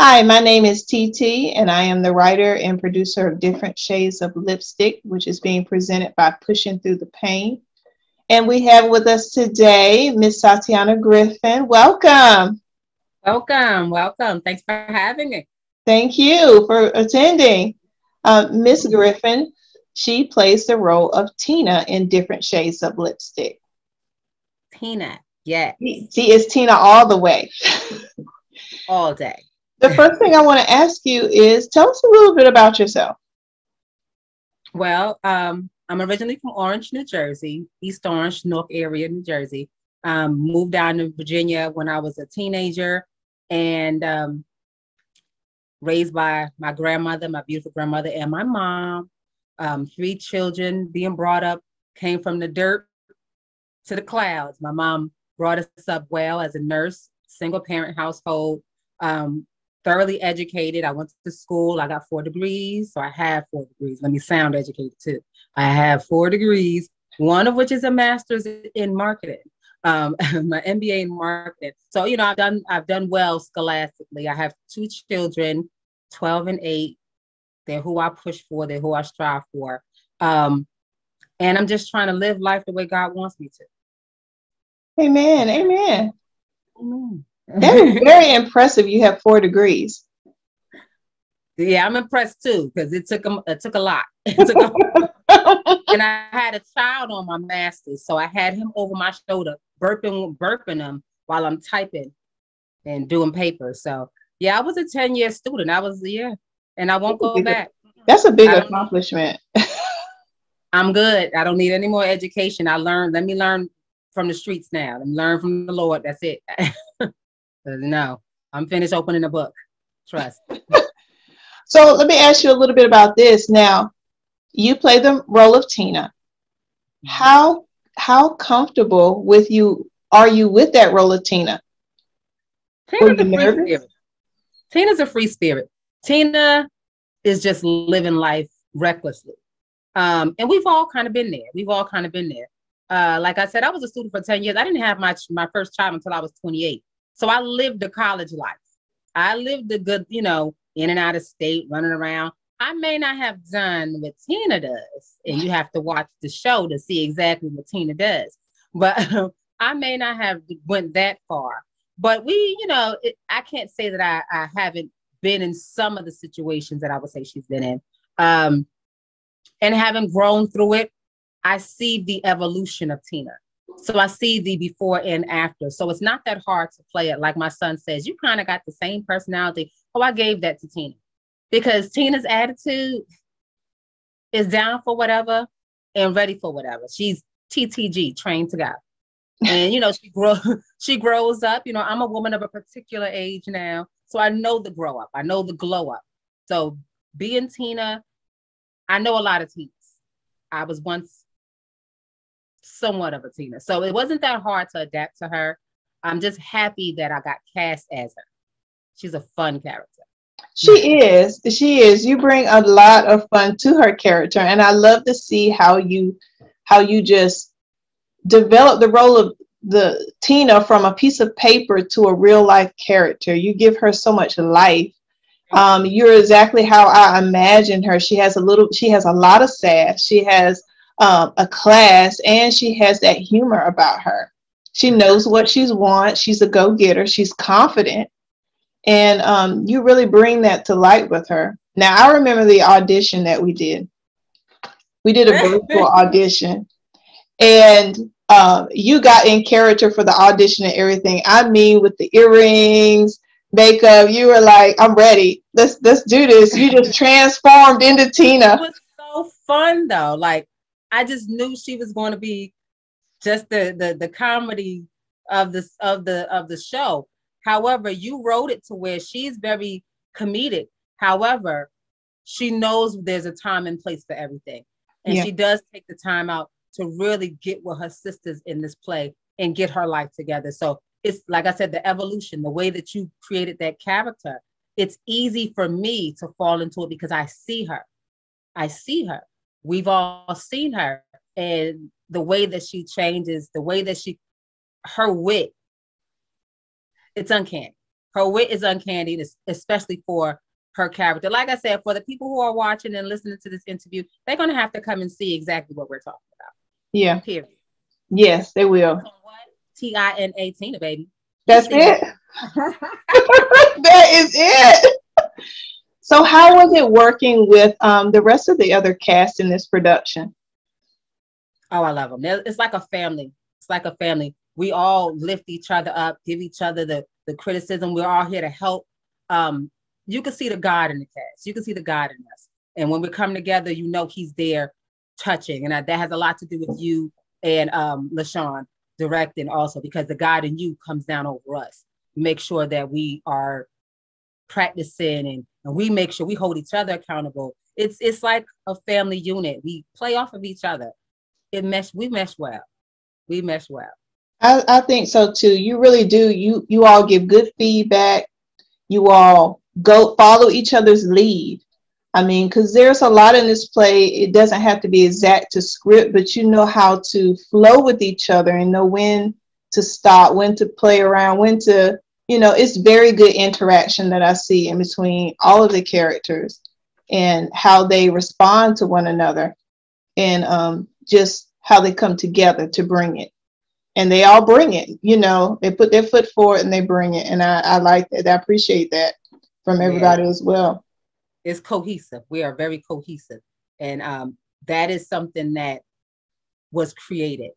Hi, my name is TT, and I am the writer and producer of Different Shades of Lipstick, which is being presented by Pushing Through the Pain. And we have with us today Miss Tatiana Griffin. Welcome. Welcome. Thanks for having me. Thank you for attending. Miss Griffin, she plays the role of Tina in Different Shades of Lipstick. Tina, yeah. She is Tina all the way. All day. The first thing I want to ask you is, tell us a little bit about yourself. Well, I'm originally from Orange, New Jersey, East Orange, North area, New Jersey. Moved down to Virginia when I was a teenager and raised by my grandmother, my beautiful grandmother, and my mom. 3 children being brought up, came from the dirt to the clouds. My mom brought us up well as a nurse, single parent household. Thoroughly educated. I went to school. I got 4 degrees. So I have 4 degrees. Let me sound educated too. I have 4 degrees, one of which is a master's in marketing, my MBA in marketing. So, you know, I've done well scholastically. I have 2 children, 12 and 8. They're who I push for. They're who I strive for. And I'm just trying to live life the way God wants me to. Amen. Amen. Amen. That is very impressive. You have 4 degrees. Yeah, I'm impressed too, because it took a lot. And I had a child on my master's, so I had him over my shoulder, burping him while I'm typing and doing papers. So yeah, I was a 10-year student. And I won't go back. That's a big accomplishment. I'm good. I don't need any more education. Let me learn from the streets now. Let me learn from the Lord. That's it. No, I'm finished opening a book. Trust. So let me ask you a little bit about this. Now, you play the role of Tina. How comfortable are you with that role of Tina? Tina's a free spirit. Tina's a free spirit. Tina is just living life recklessly. And we've all kind of been there. Like I said, I was a student for 10 years. I didn't have my first child until I was 28. So I lived the college life. I lived the good, in and out of state, running around. I may not have done what Tina does, and you have to watch the show to see exactly what Tina does. But I may not have went that far. But I can't say that I haven't been in some of the situations that I would say she's been in. And having grown through it, I see the evolution of Tina. So I see the before and after. So it's not that hard to play it. Like my son says, you kind of got the same personality. Oh, I gave that to Tina. Because Tina's attitude is down for whatever and ready for whatever. She's TTG, trained to go. And, she grows up. I'm a woman of a particular age now. So I know the grow up. I know the glow up. So being Tina, I know a lot of Tinas. I was once somewhat of a Tina. So it wasn't that hard to adapt to her. I'm just happy that I got cast as her. She's a fun character. She is. You bring a lot of fun to her character. And I love to see how you just develop the role of the Tina from a piece of paper to a real life character. You give her so much life. You're exactly how I imagined her. She has a lot of sass. She has a class, and she has that humor about her. She knows what she wants. She's a go-getter. She's confident. And you really bring that to light with her. Now, I remember the audition that we did. We did a virtual audition. And you got in character for the audition and everything. I mean, with the earrings, makeup, you were like, I'm ready. Let's do this. You just transformed into Tina. It was so fun, though. Like, I just knew she was going to be just the comedy of the show. However, you wrote it to where she's very comedic. However, she knows there's a time and place for everything. And she does take the time out to really get with her sisters in this play and get her life together. So it's, like I said, the evolution, the way that you created that character, it's easy for me to fall into it because I see her. We've all seen her, and the way that she changes, the way that her wit, it's uncanny. Her wit is uncanny, especially for her character. Like I said, for the people who are watching and listening to this interview, they're going to have to come and see exactly what we're talking about. Yeah. Period. Yes, they will. TINA, Tina, baby. That's it. That is it. So how was it working with the rest of the other cast in this production? Oh, I love them. It's like a family. It's like a family. We all lift each other up, give each other the criticism. We're all here to help. You can see the God in the cast. You can see the God in us. And when we come together, you know he's there touching. And that has a lot to do with you and LaShawn directing also, because the God in you comes down over us. Make sure that we are practicing and we make sure we hold each other accountable. It's like a family unit. We play off of each other. We mesh well. We mesh well. I think so too. You really do. You all give good feedback. You all go follow each other's lead. I mean, because there's a lot in this play. It doesn't have to be exact to script, but you know how to flow with each other and know when to stop, when to play around, when to, it's very good interaction that I see in between all of the characters and how they respond to one another and just how they come together to bring it. And they all bring it, they put their foot forward and they bring it. And I like that. I appreciate that from everybody as well. It's cohesive. We are very cohesive. And that is something that was created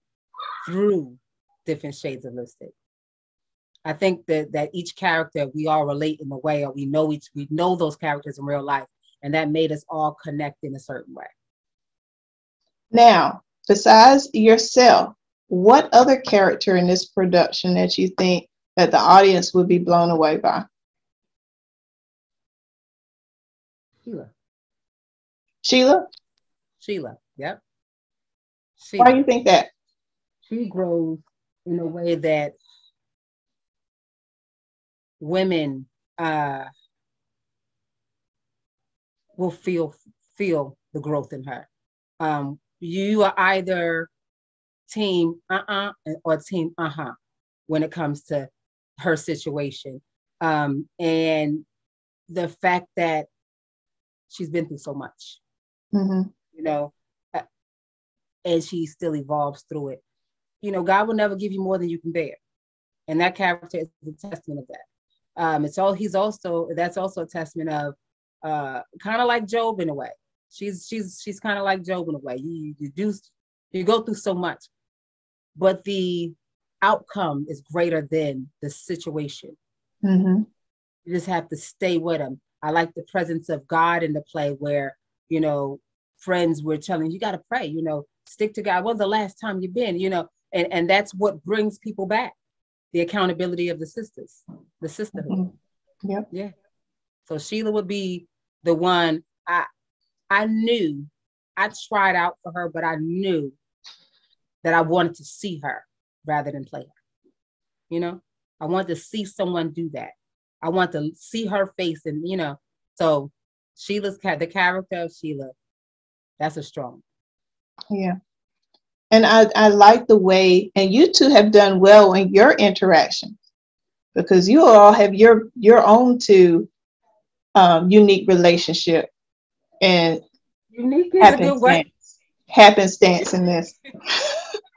through different shades of lipstick. I think that each character, we all relate in a way, or we know those characters in real life. And that made us all connect in a certain way. Now, besides yourself, what other character in this production that you think that the audience would be blown away by? Sheila, yep. Why do you think that? She grows in a way that women will feel the growth in her. You are either team or team when it comes to her situation. And the fact that she's been through so much, and she still evolves through it. God will never give you more than you can bear. And that character is a testament of that. That's also a testament of kind of like Job in a way. She's kind of like Job in a way. You go through so much, but the outcome is greater than the situation. You just have to stay with them. I like the presence of God in the play where, friends were telling you got to pray, stick to God. When's the last time you've been, and that's what brings people back. The accountability of the sisters, the sisterhood. Yep. Yeah. So Sheila would be the one. I knew, I tried out for her, but I knew that I wanted to see her rather than play her. I wanted to see someone do that. I want to see her face and, so the character of Sheila, that's a strong. Yeah. And I like the way, and you two have done well in your interactions because you all have your own two unique relationship and unique is a good word. Happenstance in this.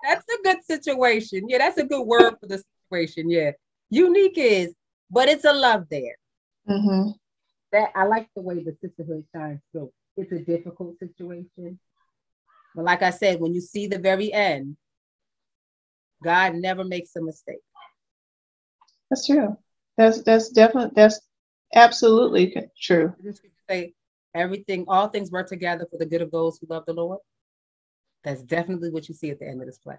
That's a good situation. Yeah, that's a good word for the situation. Yeah. Unique is, but it's a love there. That I like the way the sisterhood shines through. It's a difficult situation. But like I said, when you see the very end, God never makes a mistake. That's true. That's absolutely true. Say all things work together for the good of those who love the Lord. That's definitely what you see at the end of this play.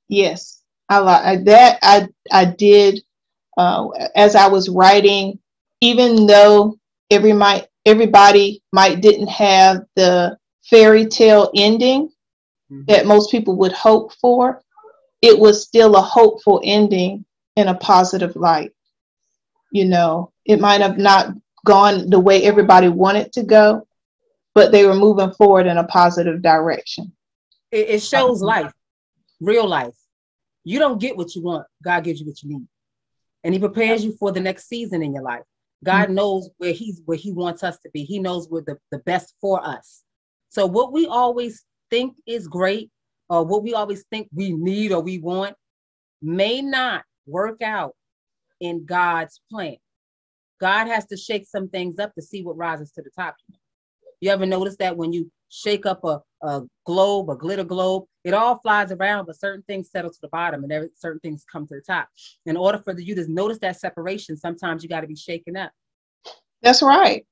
Yes, I like that. I did as I was writing, even though everybody might didn't have the fairy tale ending that most people would hope for, it was still a hopeful ending in a positive light. It might have not gone the way everybody wanted to go, but they were moving forward in a positive direction. It shows life, real life. You don't get what you want. God gives you what you need. and he prepares you for the next season in your life. God knows where he wants us to be. He knows where the best for us. So what we always think is great, or what we always think we need or we want, may not work out in God's plan. God has to shake some things up to see what rises to the top. You ever notice that when you shake up a globe, a glitter globe, it all flies around, but certain things settle to the bottom and certain things come to the top. In order for you to notice that separation, sometimes you got to be shaken up. That's right.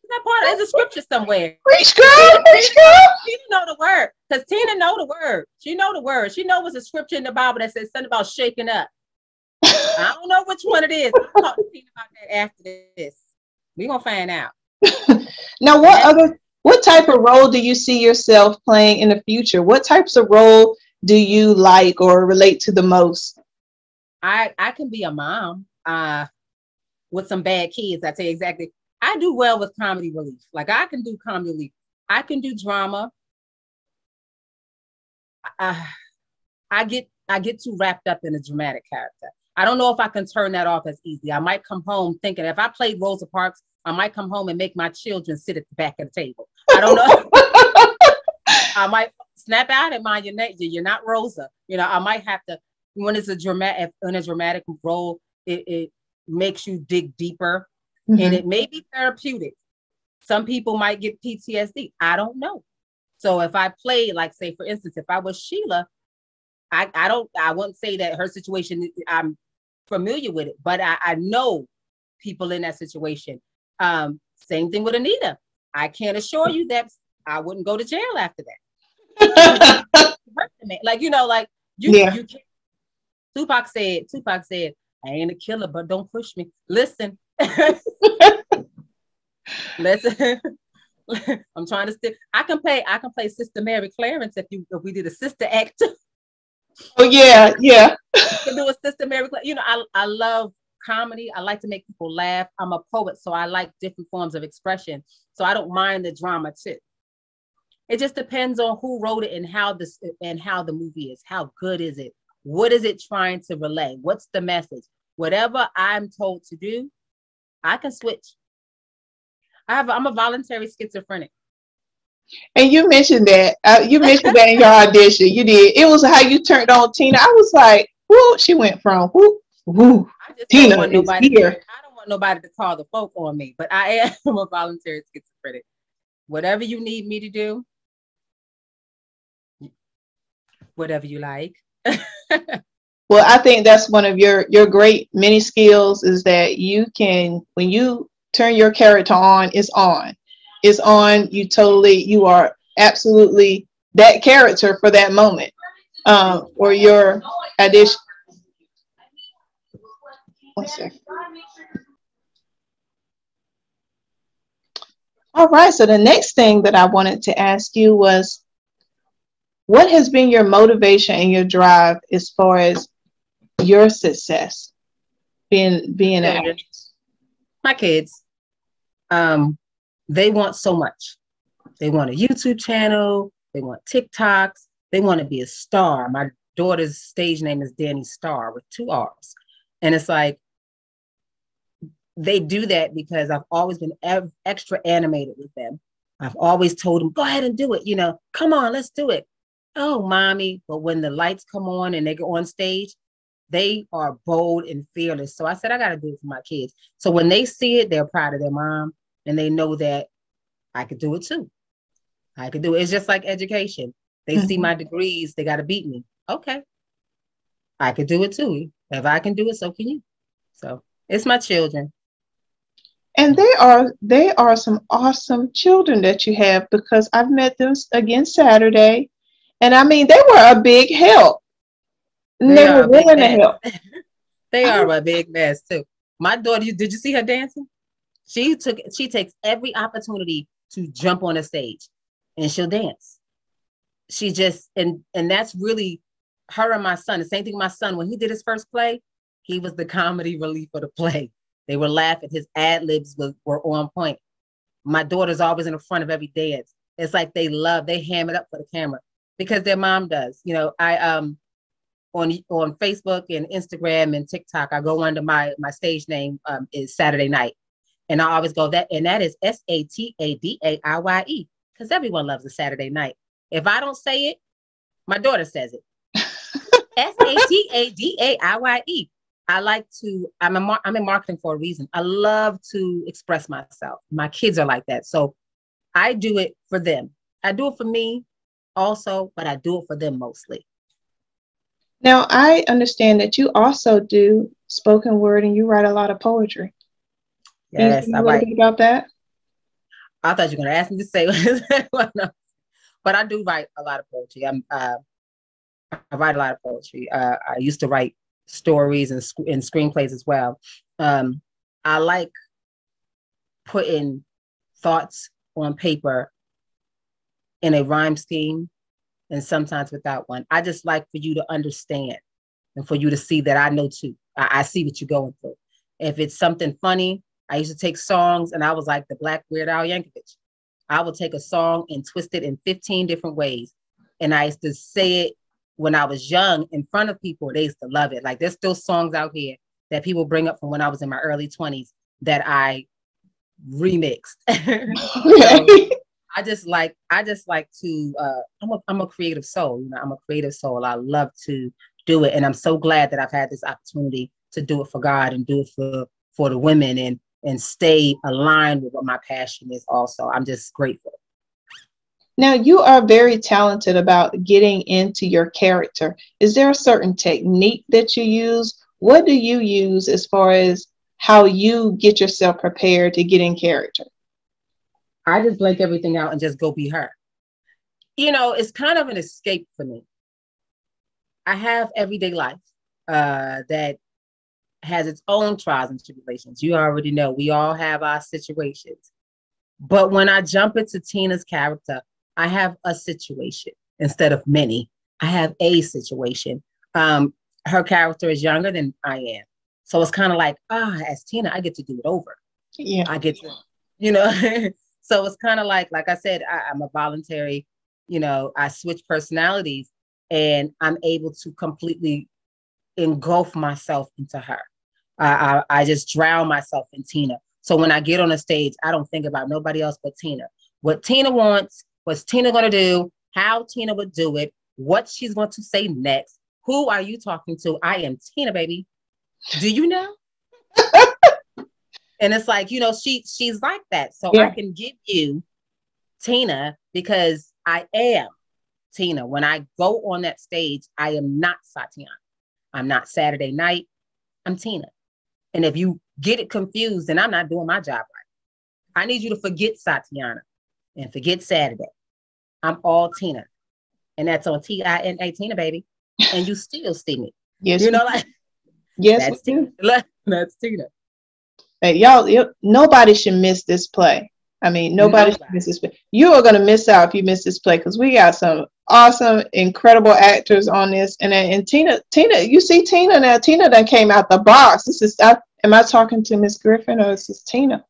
That part is a scripture somewhere. Preach, girl. Preach, girl. She know the word, because Tina know the word. She know the word. She knows a scripture in the Bible that says something about shaking up. I don't know which one it is. I'll talk to Tina about that after this. We're gonna find out. Now, what type of role do you see yourself playing in the future? What types of role do you like or relate to the most? I can be a mom with some bad kids. I tell you exactly. I do well with comedy relief. Like, I can do comedy relief. I can do drama. I get too wrapped up in a dramatic character. I don't know if I can turn that off as easy. I might come home thinking, if I played Rosa Parks, I might come home and make my children sit at the back of the table. I don't know. I might snap out and mind your name. You're not Rosa. I might have to, when it's a dramatic role, it makes you dig deeper. Mm-hmm. And it may be therapeutic. Some people might get PTSD. I don't know. So if I played, like, say, for instance, if I was Sheila, I wouldn't say that her situation, I'm familiar with it, but I know people in that situation. Same thing with Anita. I can't assure you that I wouldn't go to jail after that. You can't. Tupac said, I ain't a killer, but don't push me. Listen. Listen. I'm trying to stick. I can play Sister Mary Clarence if we did a sister act. Oh yeah. I can do a Sister Mary Clarence. I love comedy. I like to make people laugh. I'm a poet, so I like different forms of expression. So I don't mind the drama too. It just depends on who wrote it and how the movie is. How good is it? What is it trying to relay? What's the message? Whatever I'm told to do, I can switch. I'm a voluntary schizophrenic. And you mentioned that. You mentioned that in your audition. You did. It was how you turned on Tina. I was like, whoo, she went from whoo. Tina is here. I don't want nobody to call the folk on me, but I am a voluntary schizophrenic. Whatever you need me to do, whatever you like. Well, I think that's one of your great many skills, is that you can, when you turn your character on, it's on. It's on. You are absolutely that character for that moment. Or your audition. One second. All right. So the next thing that I wanted to ask you was, what has been your motivation and your drive as far as your success being an actress? My kids, they want so much. They want a YouTube channel. They want TikToks. They want to be a star. My daughter's stage name is Danny Star with 2 R's. And it's like, they do that because I've always been extra animated with them. I've always told them, go ahead and do it. Come on, let's do it. Oh, mommy. But when the lights come on and they go on stage, they are bold and fearless. So I said, I got to do it for my kids. So when they see it, they're proud of their mom, and they know that I could do it too. I could do it. It's just like education. They see my degrees, they got to beat me. Okay. I could do it too. If I can do it, so can you. So it's my children. And they are some awesome children that you have, because I've met them again Saturday. And I mean, they were a big help. They were willing to help. They are a big mess too. My daughter, did you see her dancing? She takes every opportunity to jump on a stage, and she'll dance. She just, and that's really her and my son. The same thing with my son. When he did his first play, he was the comedy relief of the play. They were laughing. His ad libs were on point. My daughter's always in the front of every dance. It's like they ham it up for the camera because their mom does. on Facebook and Instagram and TikTok, I go under my stage name is Saturday Night. And I always go that, and that is SATADAIYE, because everyone loves a Saturday night. If I don't say it, my daughter says it. SATADAIYE. I like to, I'm in marketing for a reason. I love to express myself. My kids are like that. So I do it for them. I do it for me also, but I do it for them mostly. Now, I understand that you also do spoken word and you write a lot of poetry. Yes, I write about that. I thought you were going to ask me to say what, but I do write a lot of poetry. I write a lot of poetry. I used to write stories and screenplays as well. I like putting thoughts on paper in a rhyme scheme and sometimes without one. I just like for you to understand and for you to see that I know too. I see what you're going through. If it's something funny, I used to take songs and I was like the Black Weird Al Yankovic. I would take a song and twist it in 15 different ways. And I used to say it when I was young in front of people. They used to love it. Like there's still songs out here that people bring up from when I was in my early 20s that I remixed. So I just like to, I'm a creative soul. You know, I'm a creative soul. I love to do it. And I'm so glad that I've had this opportunity to do it for God and do it for the women and stay aligned with what my passion is also. I'm just grateful. Now, you are very talented about getting into your character. Is there a certain technique that you use? What do you use as far as how you get yourself prepared to get in character? I just blank everything out and just go be her. You know, it's kind of an escape for me. I have everyday life that has its own trials and tribulations. You already know we all have our situations. But when I jump into Tina's character, I have a situation instead of many. I have a situation. Her character is younger than I am. So it's kind of like, as Tina, I get to do it over. Yeah. I get to, you know, so it's kind of like I said, I'm a voluntary, you know, I switch personalities and I'm able to completely engulf myself into her. I just drown myself in Tina. So when I get on a stage, I don't think about nobody else but Tina. What Tina wants, what's Tina going to do, how Tina would do it, what she's going to say next. Who are you talking to? I am Tina, baby. Do you know? And it's like, you know, she's like that. So yeah. I can give you Tina because I am Tina. When I go on that stage, I am not Satiana. I'm not Saturday Night. I'm Tina. And if you get it confused, then I'm not doing my job right. I need you to forget Satiana and forget Saturday. I'm all Tina. And that's on Tina, Tina, baby. And you still see me. Yes. You know, like, yes, that's Tina. That's Tina. Hey, y'all, nobody should miss this play. I mean, nobody should miss this play. You are going to miss out if you miss this play because we got some awesome, incredible actors on this. And Tina, you see Tina now. Tina done came out the box. This is, am I talking to Miss Griffin or is this Tina?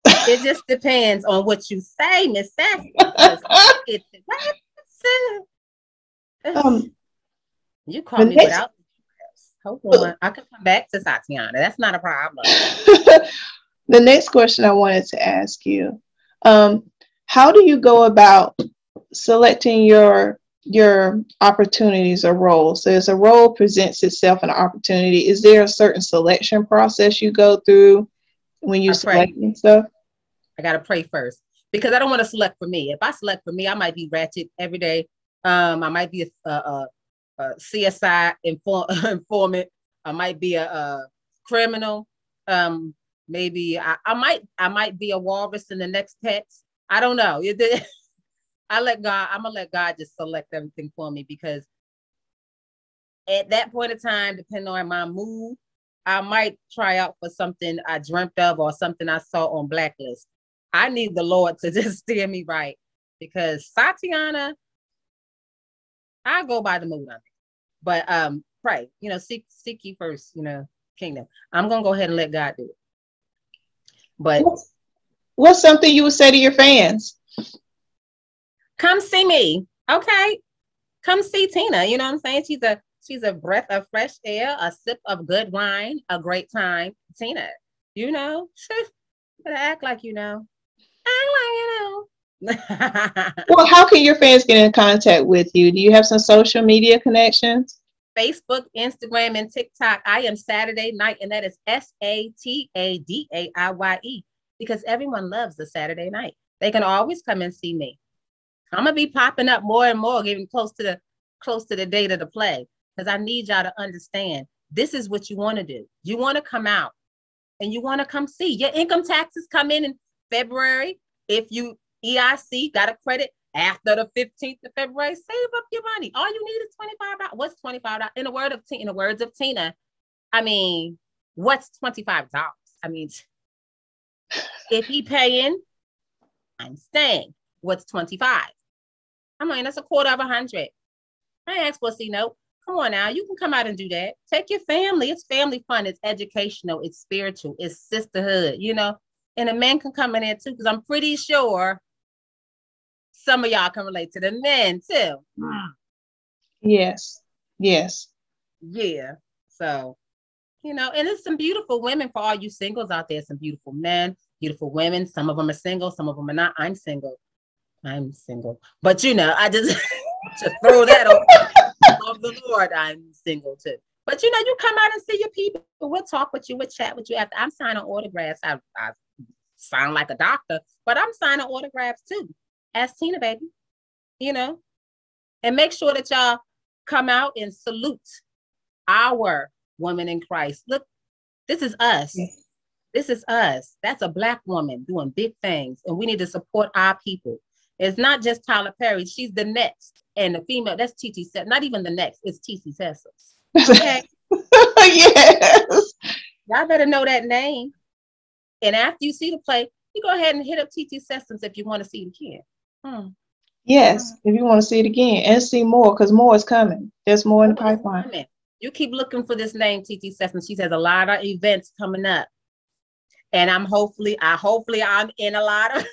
It just depends on what you say, Miss Sassy. You call me without. Hold on, I can come back to Satiana. That's not a problem. The next question I wanted to ask you, how do you go about selecting your opportunities or roles? So as a role presents itself an opportunity, is there a certain selection process you go through when you're selecting stuff? I got to pray first because I don't want to select for me. If I select for me, I might be ratchet every day. I might be a CSI informant. I might be a criminal. Maybe I might be a walrus in the next text. I don't know. I'm gonna let God just select everything for me because at that point in time, depending on my mood, I might try out for something I dreamt of or something I saw on Blacklist. I need the Lord to just steer me right because Satiana, I go by the mood on it. But pray, you know, seek ye first, you know, kingdom. I'm gonna go ahead and let God do it. But what's something you would say to your fans? Come see me, okay? Come see Tina. You know what I'm saying? She's a breath of fresh air, a sip of good wine, a great time. Tina, you know, better act like you know. Act like you know. Well, how can your fans get in contact with you? Do you have some social media connections? Facebook, Instagram, and TikTok. I am Saturday Night, and that is SATADAIYE, because everyone loves the Saturday night. They can always come and see me. I'm gonna be popping up more and more, getting close to the date of the play, because I need y'all to understand this is what you want to do. You want to come out and you want to come see. Your income taxes come in February. If you EIC got a credit after the 15th of February, save up your money. All you need is $25. What's $25? In the words of Tina, I mean, what's $25? I mean, if he paying, I'm staying. What's 25? I mean, that's a quarter of 100. I asked for a C note. Come on now, you can come out and do that. Take your family. It's family fun. It's educational. It's spiritual. It's sisterhood, you know. And the men can come in there too, because I'm pretty sure some of y'all can relate to the men too. Yes. Yes. Yeah. So, you know, and it's some beautiful women for all you singles out there. Some beautiful men, beautiful women. Some of them are single. Some of them are not. I'm single. But, you know, I just throw that over. Love the Lord. I'm single too. But, you know, you come out and see your people. We'll talk with you. We'll chat with you after. I'm signing autographs. I sound like a doctor, but I'm signing autographs too. Ask Tina, baby, you know, and make sure that y'all come out and salute our woman in Christ. Look, this is us. This is us. That's a Black woman doing big things, and we need to support our people. It's not just Tyler Perry. She's the next, and the female, that's TT Sessions. Not even the next, it's TT Sessions. Okay? Yes. Y'all better know that name. And after you see the play, you go ahead and hit up TT Sessions if you want to see it again. Yes, if you want to see it again and see more, because more is coming. There's more in the pipeline. You keep looking for this name, TT Sessions. She has a lot of events coming up, and I'm hopefully I'm in a lot of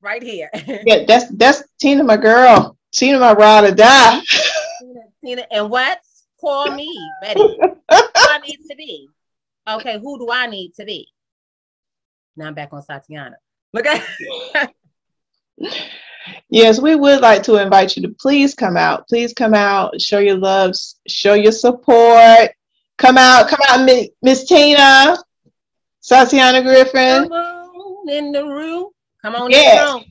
right here. Yeah, that's Tina, my girl. Tina, my ride or die. Tina, and what? Call me, Betty. Who I need to be? Okay, who do I need to be? Now I'm back on Satiana. Look at. Yes, we would like to invite you to please come out. Please come out, show your love, show your support. Come out, Miss Tina, Satiana Griffin. Come on in the room. Come on yes. in the room.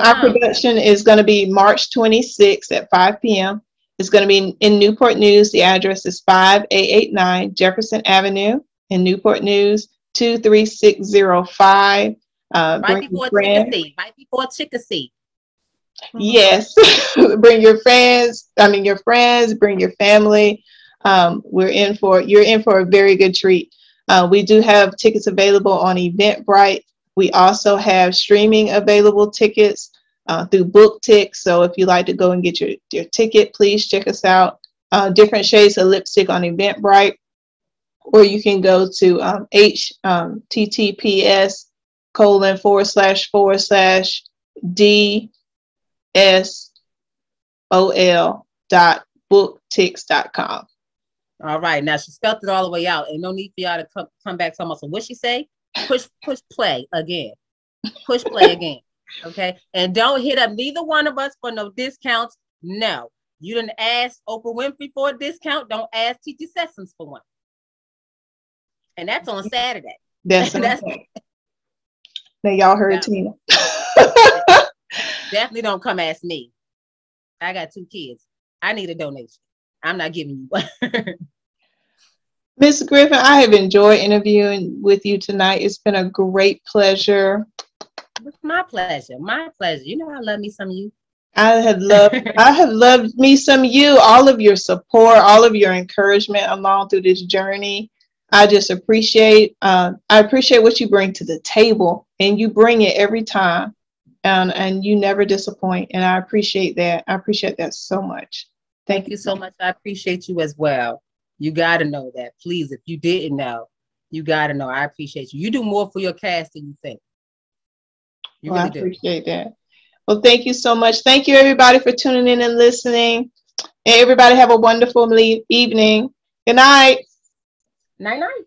Our production is going to be March 26th at 5 p.m. It's going to be in Newport News. The address is 5889 Jefferson Avenue in Newport News, 23605. Right before Chickasee. Right before Chickasee. Yes. Bring your friends. Your friends. Bring your family. You're in for a very good treat. We do have tickets available on Eventbrite. We also have streaming available tickets through BookTix. So if you'd like to go and get your ticket, please check us out. Different shades of lipstick on Eventbrite, or you can go to https://DSOL.booktix.com. All right. Now she spelled it all the way out, and no need for y'all to come back to almost. So what she say? Push play again. Push play again. Okay. And don't hit up neither one of us for no discounts. No. You didn't ask Oprah Winfrey for a discount. Don't ask TT Sessions for one. And that's on Saturday. That's now y'all heard Tina. Definitely don't come ask me. I got 2 kids. I need a donation. I'm not giving you one. Ms. Griffin, I have enjoyed interviewing with you tonight. It's been a great pleasure. It's my pleasure. My pleasure. You know I love me some of you. I have loved me some of you, all of your support, all of your encouragement along through this journey. I just appreciate what you bring to the table, and you bring it every time, and you never disappoint. And I appreciate that. I appreciate that so much. Thank you so much. I appreciate you as well. You got to know that. Please, if you didn't know, you got to know. I appreciate you. You do more for your cast than you think. You really do. I appreciate that. Well, thank you so much. Thank you, everybody, for tuning in and listening. And everybody have a wonderful evening. Good night. Night night.